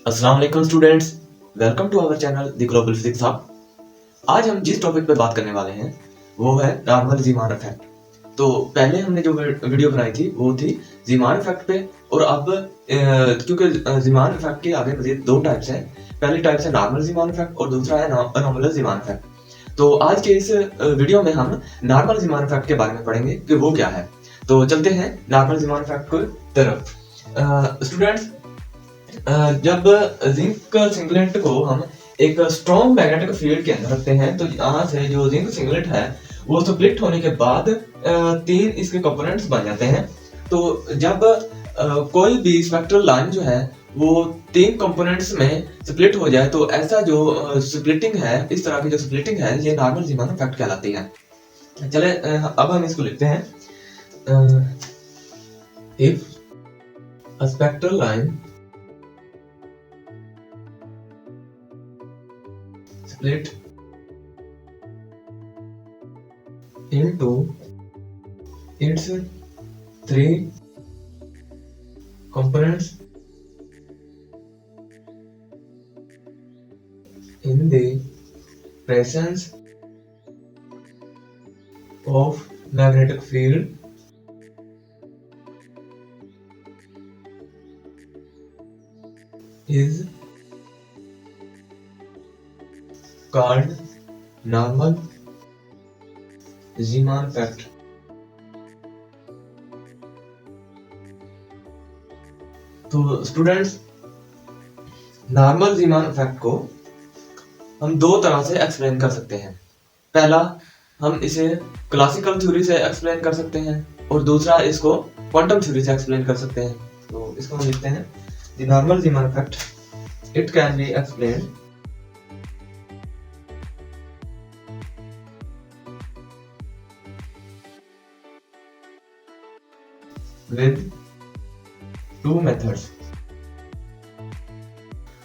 अस्सलाम वालेकुम students, welcome to our channel the global physics hub. आज हम जिस टॉपिक पे बात करने वाले हैं वो है नॉर्मल ज़ीमान इफेक्ट। तो पहले हमने जो वीडियो बनाई थी वो थी ज़ीमान इफेक्ट पे, और अब क्योंकि ज़ीमान इफेक्ट के आगे मजीद दो टाइप्स हैं। पहली टाइप है नॉर्मल ज़ीमान इफेक्ट और दूसरा है अनोमलस ज़ीमान इफेक्ट। तो आज के इस वीडियो में हम नॉर्मल ज़ीमान इफेक्ट के बारे में पढ़ेंगे कि वो क्या है। तो चलते हैं नॉर्मल ज़ीमान इफेक्ट की तरफ। स्टूडेंट्स, जब जिंक सिंगलेट को हम एक स्ट्रॉन्ग मैग्नेटिक फील्ड के अंदर रखते हैं तो यहाँ से जो जिंक सिंगलेट है वो स्प्लिट होने के बाद तीन इसके कंपोनेंट्स बन जाते हैं। तो जब कोई भी स्पेक्ट्रल लाइन जो है वो तीन कंपोनेंट्स में स्प्लिट हो जाए तो ऐसा जो स्प्लिटिंग है, इस तरह की जो स्प्लिटिंग है, ये नॉर्मल ज़ीमान इफेक्ट कहलाती है। चले अब हम इसको लिखते हैं। If a spectral line split into its three components in the presence of magnetic field is called normal Zeeman effect। तो स्टूडेंट्स, नॉर्मल ज़ीमान इफेक्ट को हम दो तरह से एक्सप्लेन कर सकते हैं। पहला, हम इसे क्लासिकल थ्योरी से एक्सप्लेन कर सकते हैं और दूसरा इसको क्वांटम थ्योरी से एक्सप्लेन कर सकते हैं। तो इसको हम लिखते हैं the normal Zeeman effect it can be explained with two methods।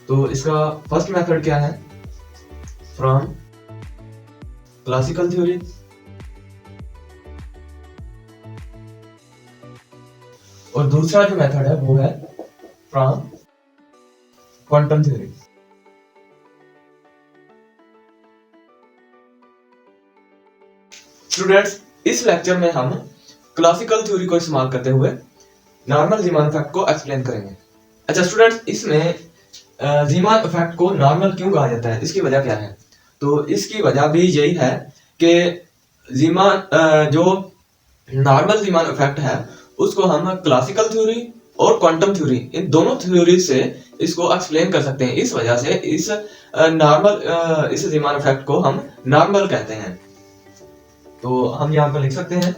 तो इसका फर्स्ट मेथड क्या है? फ्रॉम क्लासिकल थ्योरी और दूसरा जो मेथड है वो है फ्रॉम क्वांटम थ्योरी। स्टूडेंट्स, इस लेक्चर में हम क्लासिकल थ्योरी को इस्तेमाल करते हुए नॉर्मल ज़ीमान इफेक्ट को एक्सप्लेन करेंगे। अच्छा स्टूडेंट्स, इसमें ज़ीमान इफेक्ट को नॉर्मल क्यों कहा जाता है, इसकी वजह क्या है? तो इसकी वजह भी यही है कि जो नॉर्मल ज़ीमान इफेक्ट है उसको हम क्लासिकल थ्योरी और क्वांटम थ्योरी, इन दोनों थ्योरी से इसको एक्सप्लेन कर सकते हैं। इस वजह से इस ज़ीमान इफेक्ट को हम नॉर्मल कहते हैं। तो हम यहाँ पर लिख सकते हैं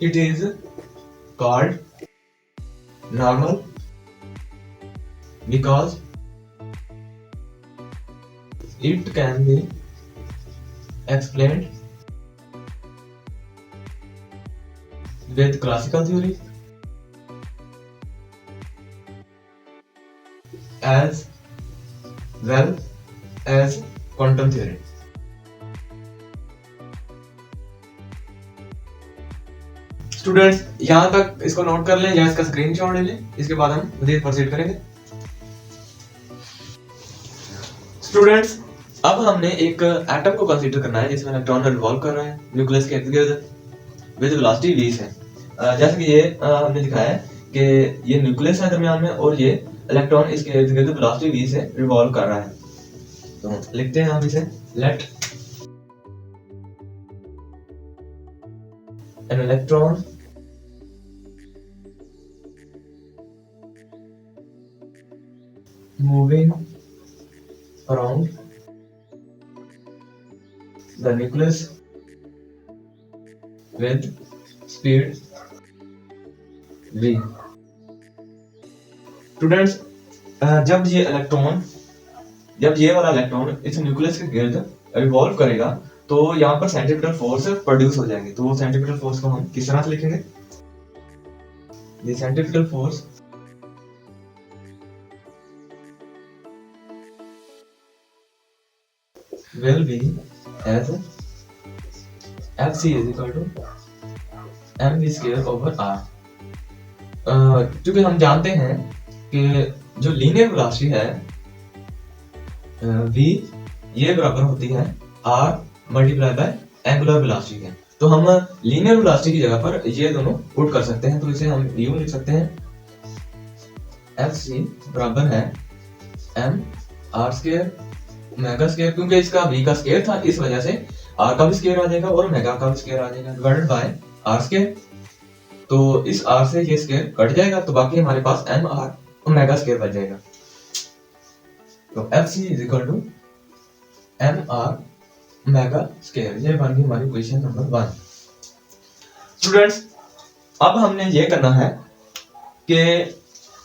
it is called normal because it can be explained with classical theory as well as quantum theory। Students, यहाँ तक इसको नोट कर लें या इसका स्क्रीनशॉट ले लें, इसके बाद हम मज़ीद प्रोसीड करेंगे। स्टूडेंट्स, अब हमने एक एटम को कंसीडर करना है जिसमें इलेक्ट्रॉन रिवॉल्व कर रहा है न्यूक्लियस के इर्द-गिर्द विद वेलोसिटी v से। जैसे कि ये हमने दिखाया है कि ये न्यूक्लियस है दरमियान में और ये इलेक्ट्रॉन इसके इर्द-गिर्द वेलोसिटी v से रिवॉल्व कर रहा है। तो लिखते हैं हम इसे, let an electron moving around the nucleus with speed v। Students, जब ये वाला इलेक्ट्रॉन इस न्यूक्लियस के गिर्द रिवॉल्व करेगा तो यहाँ पर सेंट्रीपिटल फोर्स प्रोड्यूस हो जाएंगे। तो वो सेंट्रीपिटल फोर्स को हम किस तरह से लिखेंगे? ये centripetal force will be as Fc is equal to mv square over r। क्योंकि हम जानते हैं कि जो लीनियर वेलोसिटी है v, ये बराबर होती है r multiply by angular velocity के। तो हम लीनियर वेलोसिटी की जगह पर ये दोनों पुट कर सकते हैं। तो इसे हम यूं लिख सकते हैं, fc बराबर है m r square omega square, क्योंकि इसका v का स्क्वायर था इस वजह से r का भी स्क्वायर आ जाएगा और ओमेगा का भी स्क्वायर आ जाएगा, डिवाइडेड बाय r स्क्वायर। तो इस r से ये स्क्वायर कट जाएगा, तो बाकी हमारे पास m r ओमेगा स्क्वायर बच जाएगा। तो fc is equal to m r omega square, ये बन गई हमारी इक्वेशन नंबर 1। स्टूडेंट्स, अब हमने ये करना है कि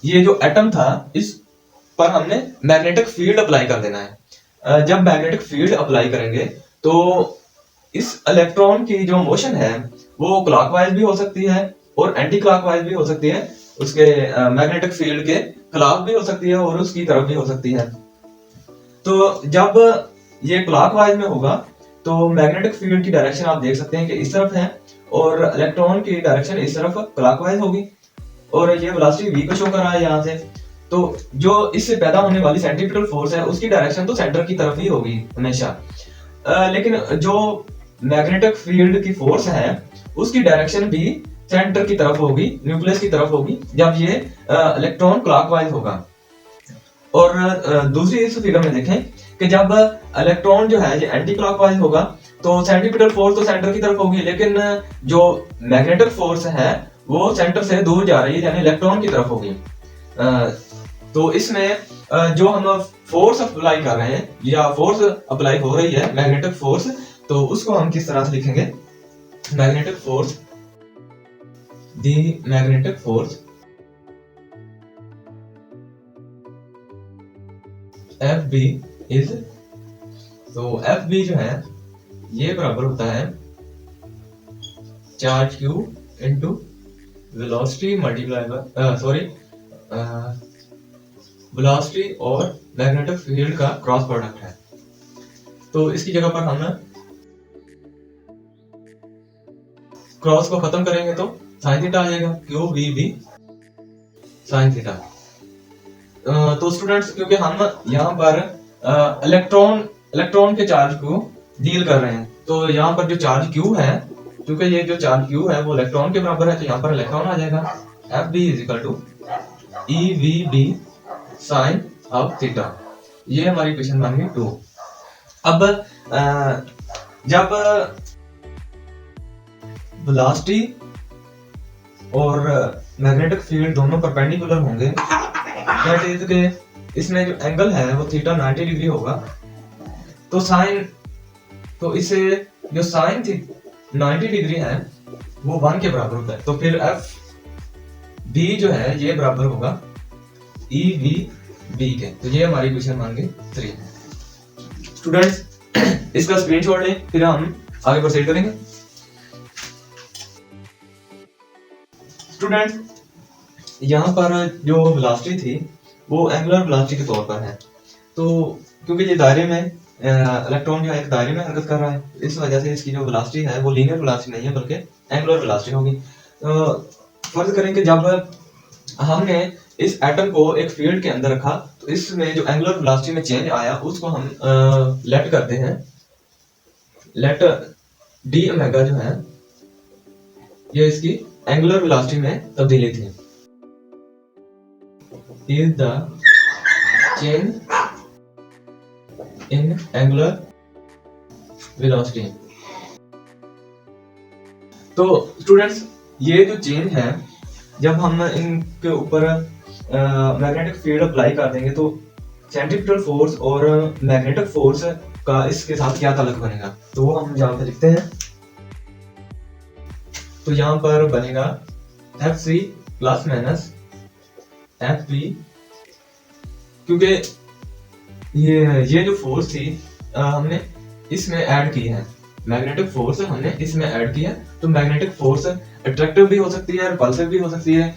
ये जो एटम था इस पर हमने मैग्नेटिक फील्ड अप्लाई कर देना है। जब मैग्नेटिक फील्ड अप्लाई करेंगे तो इस इलेक्ट्रॉन की जो मोशन है वो क्लॉकवाइज भी हो सकती है और एंटी क्लॉकवाइज भी हो सकती है, उसके मैग्नेटिक फील्ड के खिलाफ भी हो सकती है और उसकी तरफ भी हो सकती है। तो जब ये क्लॉकवाइज में होगा तो मैग्नेटिक फील्ड की डायरेक्शन आप देख सकते हैं कि इस तरफ है और इलेक्ट्रॉन की डायरेक्शन इस तरफ क्लॉकवाइज होगी और ये वेलोसिटी v को शो कर रहा है यहाँ से। तो जो इससे पैदा होने वाली सेंट्रीपिटल फोर्स है उसकी डायरेक्शन तो सेंटर की तरफ ही होगी हमेशा, लेकिन जो मैग्नेटिक फील्ड की फोर्स है उसकी डायरेक्शन भी सेंटर की तरफ होगी, न्यूक्लियस की तरफ होगी, जब ये इलेक्ट्रॉन क्लॉकवाइज होगा। और दूसरी इस फिगर में देखें कि जब इलेक्ट्रॉन जो है ये एंटी क्लॉकवाइज होगा तो सेंट्रीपिटल फोर्स तो सेंटर की तरफ होगी, लेकिन जो मैग्नेटिक फोर्स है वो सेंटर से दूर जा रही है, यानी इलेक्ट्रॉन की तरफ होगी। तो इसमें जो हम फोर्स अप्लाई कर रहे हैं या फोर्स अप्लाई हो रही है मैग्नेटिक फोर्स, तो उसको हम किस तरह से लिखेंगे, magnetic force, the magnetic force FB is, तो FB जो है ये बराबर होता है charge Q into velocity multiply by velocity और मैग्नेटिक फील्ड का क्रॉस प्रोडक्ट है। तो इसकी जगह पर हम क्रॉस को खत्म करेंगे तो साइन थीटा आ जाएगा, QVB साइन थीटा। तो स्टूडेंट्स, क्योंकि हम यहाँ पर इलेक्ट्रॉन के चार्ज को डील कर रहे हैं, तो यहाँ पर जो चार्ज Q है, क्योंकि ये जो चार्ज Q है वो इलेक्ट्रॉन के बराबर है, तो यहाँ पर इलेक्ट्रॉन आ जाएगा। FB is equal to EVB sine of theta, ये हमारी इक्वेशन बन गई 2। अब जब वेलोसिटी और मैग्नेटिक फील्ड दोनों परपेंडिकुलर होंगे, दैट इज के इसमें जो एंगल है वो थीटा 90 डिग्री होगा, तो साइन, तो इसे जो साइन थी 90 डिग्री है वो 1 के बराबर होता है। तो फिर FB जो है ये बराबर होगा EVB के। तो ये हमारी इक्वेशन मान गई 3। स्टूडेंट्स, इसका स्क्रीनशॉट लें, फिर हम आगे प्रोसीड करेंगे। स्टूडेंट्स, यहाँ पर जो वेलोसिटी थी वो एंगुलर वेलोसिटी के तौर पर है, तो क्योंकि ये दायरे में इलेक्ट्रॉन जो है एक दायरे में हरकत कर रहा है, इस वजह से इसकी जो वेलोसिटी है वो लीनियर वेलोसिटी नहीं है बल्कि एंगुलर वेलोसिटी होगी। फर्ज करें कि जब हमने इस एटम को एक फील्ड के अंदर रखा तो इसमें जो एंगुलर वेलोसिटी में चेंज आया उसको हम लेट करते हैं, लेट डी ओमेगा जो है ये इसकी एंगुलर वेलोसिटी में तब्दीली थी, is the change in angular velocity। तो स्टूडेंट्स, ये जो चेंज है जब हम इनके ऊपर मैग्नेटिक फील्ड अप्लाई कर देंगे तो सेंट्रीपिटल फोर्स और मैग्नेटिक फोर्स का इसके साथ क्या ताल्लुक बनेगा, तो वो हम यहाँ पे लिखते हैं। तो यहाँ पर बनेगा FC प्लस माइनस FB, क्योंकि ये जो फोर्स थी हमने इसमें ऐड की है, मैग्नेटिक फोर्स हमने इसमें ऐड किया, तो मैग्नेटिक फोर्स अट्रैक्टिव भी हो सकती है, रिपल्सिव भी हो सकती है,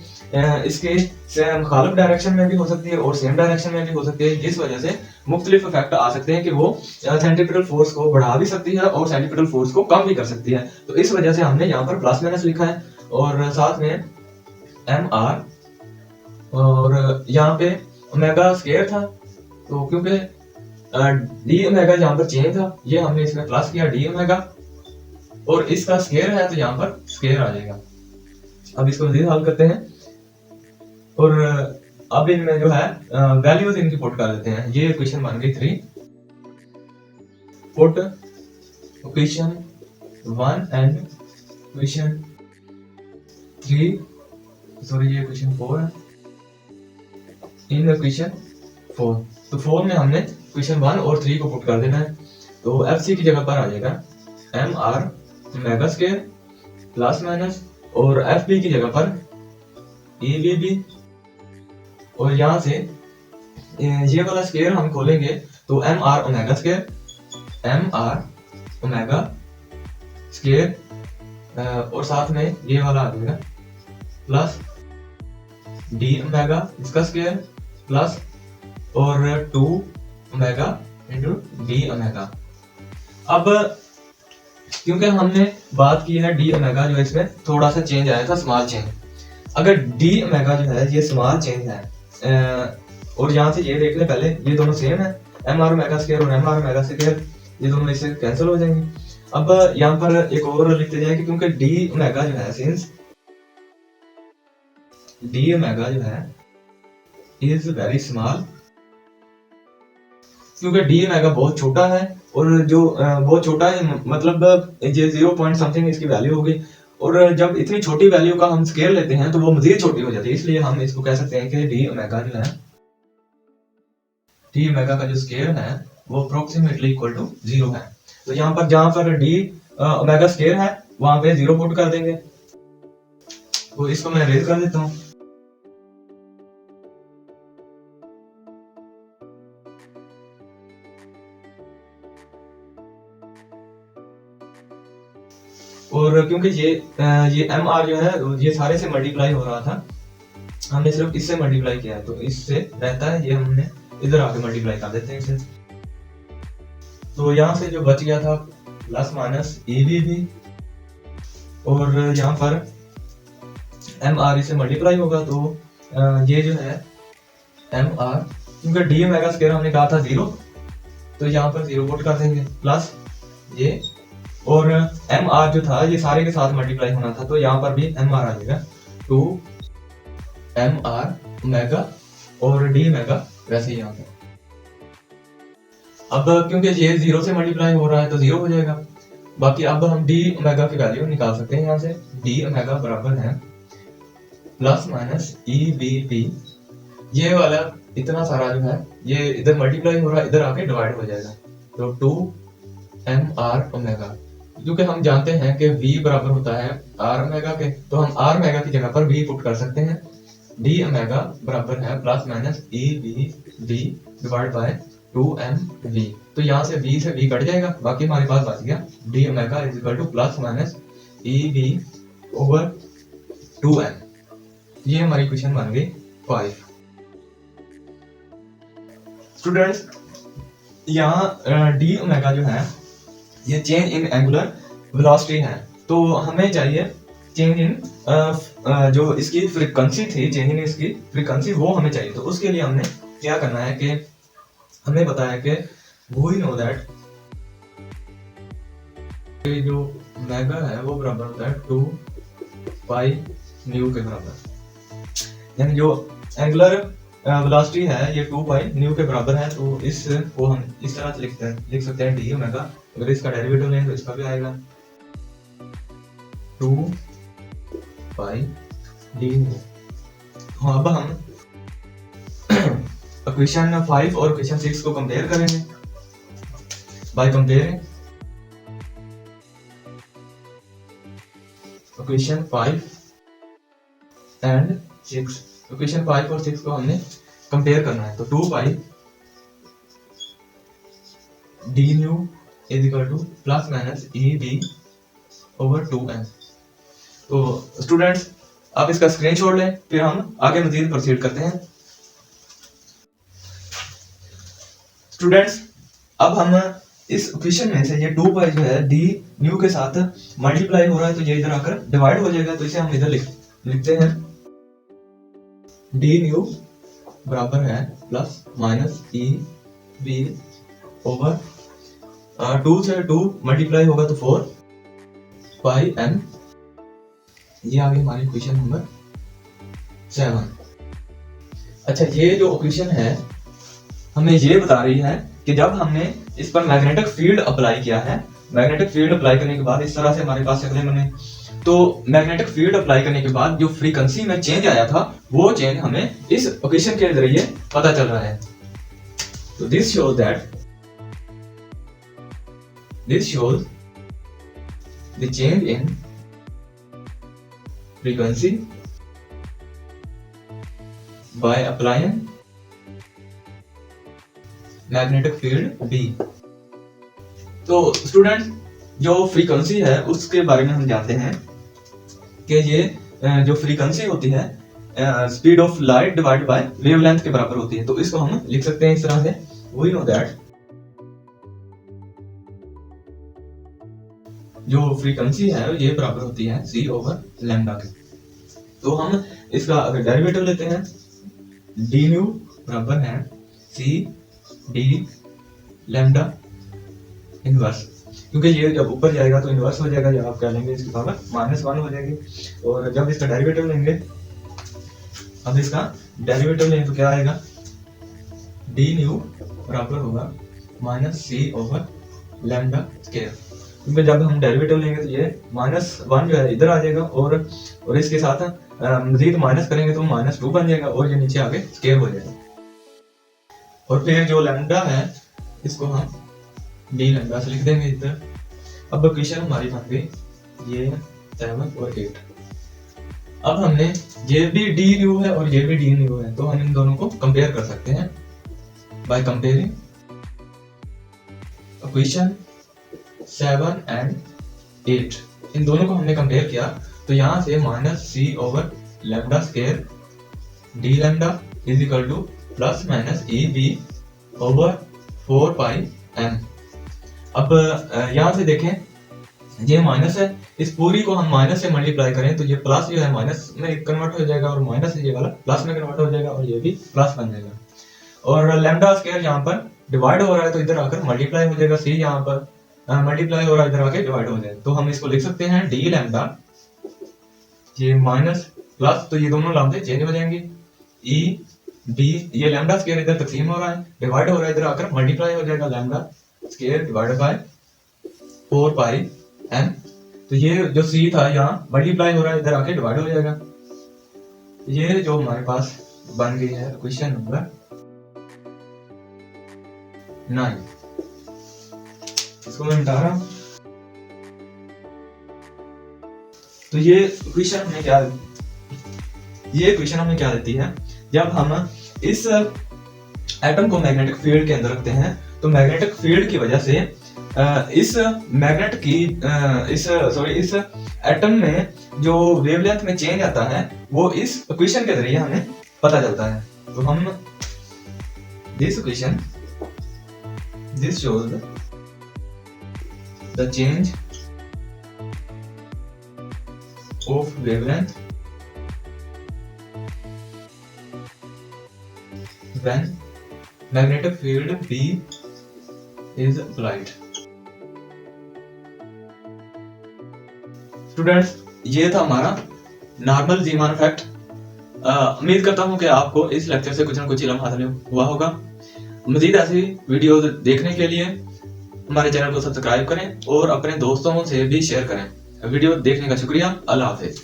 इसके से मुखालिफ डायरेक्शन में भी हो सकती है और सेम डायरेक्शन में भी हो सकती है, जिस वजह से मुख्तलिफ इफेक्ट आ सकते हैं कि वो सेंट्रीपिटल फोर्स को बढ़ा भी सकती है और सेंट्रीपिटल फोर्स को कम भी कर सकती है। तो इस वजह से हमने यहाँ पर प्लस माइनस लिखा है और साथ में MR और यहाँ पे ओमेगा स्क्वायर था, तो क्योंकि डी ओमेगा यहाँ पर चेंज था, ये हमने इसमें प्लस किया डी ओमेगा, और इसका स्क्वायर है तो यहाँ पर स्क्वायर आ जाएगा। अब इसको मजीद हल करते हैं और अब इनमें जो है वैल्यूज इनकी पुट कर देते हैं। ये इक्वेशन बन गई 3, put equation 1 and equation 3, sorry ये इक्वेशन 4 है, इन इक्वेशन 4। तो 4 में हमने इक्वेशन 1 और 3 को पुट कर देना है। तो एफसी की जगह पर आ जाएगा M R omega square plus minus, और एफ बी की जगह पर ई बी बी, और यहाँ से ये वाला स्क्वायर हम खोलेंगे तो M R omega square, M R omega square, और साथ में ये वाला आ जाएगा प्लस डी ओमेगा इसका स्क्वायर प्लस और 2 ओमेगा इंटू डी ओमेगा। अब क्योंकि हमने बात की है डी ओमेगा जो इसमें थोड़ा सा चेंज आया था, स्मॉल चेंज, अगर डी ओमेगा जो है ये स्मॉल चेंज है, और यहाँ से ये देख ले पहले ये दोनों सेम है, एम आर ओमेगा स्क्वायर और एम आर ओमेगा स्क्वायर ये दोनों इससे कैंसिल हो जाएंगे। अब यहाँ पर एक और लिखते जाए कि क्योंकि डी ओमेगा जो है, सिंस डी ओमेगा जो है इज वेरी स्मॉल, क्योंकि डी ओमेगा बहुत छोटा है, और जो बहुत छोटा है मतलब ये 0 पॉइंट समथिंग इसकी वैल्यू होगी, और जब इतनी छोटी वैल्यू का हम स्केयर लेते हैं तो वो मजीद छोटी हो जाती है, इसलिए हम इसको कह सकते हैं कि डी ओमेगा जो है, डी ओमेगा का जो स्केयर है वो अप्रोक्सीमेटली इक्वल टू 0 है। तो यहाँ पर जहां पर डी ओमेगा स्केयर है वहां पे 0 पुट कर देंगे, तो इसको मैं रेज कर देता हूँ। और क्योंकि ये एम आर जो है ये सारे से मल्टीप्लाई हो रहा था, हमने सिर्फ इससे मल्टीप्लाई किया है, तो इससे रहता है ये हमने इधर आके मल्टीप्लाई कर देते हैं इसे। तो यहाँ से जो बच गया था plus minus A B B, और यहाँ पर एम आर इससे मल्टीप्लाई होगा, तो ये जो है एम आर, क्योंकि डी ओमेगा स्क्वायर हमने कहा था 0, तो यहाँ पर 0 पुट कर देंगे प्लस ये, और एम आर जो था ये सारे के साथ मल्टीप्लाई होना था, तो यहाँ पर भी एम आर आ जाएगा 2 एम आर ओमेगा और डी ओमेगा वैसे ही यहाँ पर। अब क्योंकि ये 0 से मल्टीप्लाई हो रहा है तो 0 हो जाएगा। बाकी अब हम डी ओमेगा की वैल्यू निकाल सकते हैं यहाँ से, डी ओमेगा बराबर है प्लस माइनस ई बी बी, ये वाला इतना सारा जो है ये इधर मल्टीप्लाई हो रहा है, इधर आके डिवाइड हो जाएगा, तो 2 एम आर ओमेगा, क्योंकि हम जानते हैं कि v बराबर होता है r ओमेगा के, तो हम r ओमेगा की जगह पर v पुट कर सकते हैं। d ओमेगा बराबर है plus minus e v v divide by 2mv, तो यहाँ से v से v कट जाएगा, बाकी हमारे पास बच गया d omega is equal to plus minus e v over 2m। ये हमारी क्वेश्चन बन गई 5। स्टूडेंट्स यहाँ d ओमेगा जो है ये चेंज इन एंगुलर वेलोसिटी है, तो हमें चाहिए चेंज इन जो इसकी फ्रीक्वेंसी थी, चेंज इन इसकी फ्रीक्वेंसी वो हमें चाहिए। तो उसके लिए हमने क्या करना है कि हमें पता है कि वी नो दैट जो ओमेगा है वो बराबर होता है 2 पाई न्यू के बराबर, यानी जो एंगुलर वेलोसिटी है ये 2 पाई न्यू के बराबर है, तो इस को हम इस तरह से लिख सकते हैं डी ओमेगा, अगर इसका डेरिवेटिव लें तो इसका भी आएगा 2 पाई डी न्यू। तो अब हम इक्वेशन 5 और इक्वेशन 6 को कंपेयर करेंगे bye comparing equation 5 and 6। Equation 5 और 6 को हमने कंपेयर करना है, तो 2 pi D nu is equal to plus minus E B over 2m। तो स्टूडेंट्स आप इसका स्क्रीनशॉट लें, फिर हम आगे मजीद प्रोसीड करते हैं। स्टूडेंट्स अब हम इस इक्वेशन में से ये 2 पाई जो है डी न्यू के साथ मल्टीप्लाई हो रहा है, तो ये इधर आकर डिवाइड हो जाएगा, तो इसे हम इधर लिखते हैं डी न्यू बराबर है प्लस माइनस ई बी ओवर 2 से 2 मल्टीप्लाई होगा तो 4 पाई एम। ये आ गई हमारी इक्वेशन नंबर 7। अच्छा, ये जो इक्वेशन है हमें ये बता रही है कि जब हमने इस पर मैग्नेटिक फील्ड अप्लाई किया है, मैग्नेटिक फील्ड अप्लाई करने के बाद इस तरह से हमारे पास शक्लें बने, तो मैग्नेटिक फील्ड अप्लाई करने के बाद जो फ्रीक्वेंसी में चेंज आया था वो चेंज हमें इस इक्वेशन के जरिए पता चल रहा है। तो this shows the change in frequency by applying magnetic field B। तो स्टूडेंट, जो फ्रीक्वेंसी है उसके बारे में हम जानते हैं कि ये जो फ्रीक्वेंसी होती है speed of light divide by wavelength के बराबर होती है। तो इसको हम लिख सकते हैं इस तरह से, वी नो दैट जो फ्रीक्वेंसी है ये बराबर होती है c ओवर लैम्डा के। तो हम इसका अगर डेरिवेटिव लेते हैं, डी न्यू बराबर है c डी लैम्डा इनवर्स, क्योंकि ये जब ऊपर जाएगा तो इनवर्स हो जाएगा, या आप कह लेंगे इसकी पावर -1 हो जाएगी। और जब इसका डेरिवेटिव लेंगे, अब इसका डेरिवेटिव लेंगे तो क्या आएगा, डी न्यू बराबर होगा -c ओवर लैम्डा स्क्वायर, क्योंकि जब हम डेरिवेटिव लेंगे तो ये -1 जो है इधर आ जाएगा और इसके साथ मजीद माइनस करेंगे तो -2 बन जाएगा और ये नीचे आगे स्क्वायर हो जाएगा। और फिर जो लैम्डा है इसको हम डी लैम्डा से लिख देंगे इधर। अब इक्वेशन हमारी बन गई ये 7 और 8। अब हमने ये भी डी न्यू है और ये भी डी न्यू है, तो हम इन दोनों को कंपेयर कर सकते हैं बाय कंपेयरिंग इक्वेशन 7 एंड 8। इन दोनों को हमने कंपेयर किया तो यहाँ से -c over lambda square d lambda is equal to plus minus E B over 4 pi m. अब यहाँ से देखें ये माइनस है, इस पूरी को हम माइनस से मल्टीप्लाई करें तो ये प्लस जो है माइनस में कन्वर्ट हो जाएगा और माइनस ये वाला प्लस में कन्वर्ट हो जाएगा और ये भी प्लस बन जाएगा। और लैम्डा स्क्वायर यहाँ पर डिवाइड हो रहा है तो इधर आकर मल्टीप्लाई हो जाएगा, सी यहाँ पर मल्टीप्लाई हो रहा है इधर आके डिवाइड हो जाएगा। तो हम इसको लिख सकते हैं डी लैम्डा, ये माइनस प्लस तो ये दोनों लामते चेंज हो जाएंगे, ई बी ये लैम्डा स्क्वायर इधर तकसीम हो रहा है डिवाइड हो रहा है इधर आकर मल्टीप्लाई हो जाएगा, lambda square divided by 4 pi m. तो ये जो c था यहाँ मल्टीप्लाई हो रहा है इधर आके डिवाइड हो जाएगा। ये जो हमारे पास बन गई है क्वेश्चन नंबर 9। इसको मैं मिटा रहा हूं। तो ये क्वेश्चन हमें क्या देती है, जब हम इस एटम को मैग्नेटिक फील्ड के अंदर रखते हैं तो मैग्नेटिक फील्ड की वजह से इस एटम में जो वेवलेंथ में चेंज आता है वो इस इक्वेशन के जरिए हमें पता चलता है। तो हम this equation this shows the change of wavelength when magnetic field B is applied। Students, ये था हमारा नॉर्मल ज़ीमान इफेक्ट। उम्मीद करता हूँ कि आपको इस लेक्चर से कुछ न कुछ इल्म हासिल हुआ होगा। मजीद ऐसी वीडियो देखने के लिए हमारे चैनल को सब्सक्राइब करें और अपने दोस्तों से भी शेयर करें। वीडियो देखने का शुक्रिया। अल्लाह हाफिज।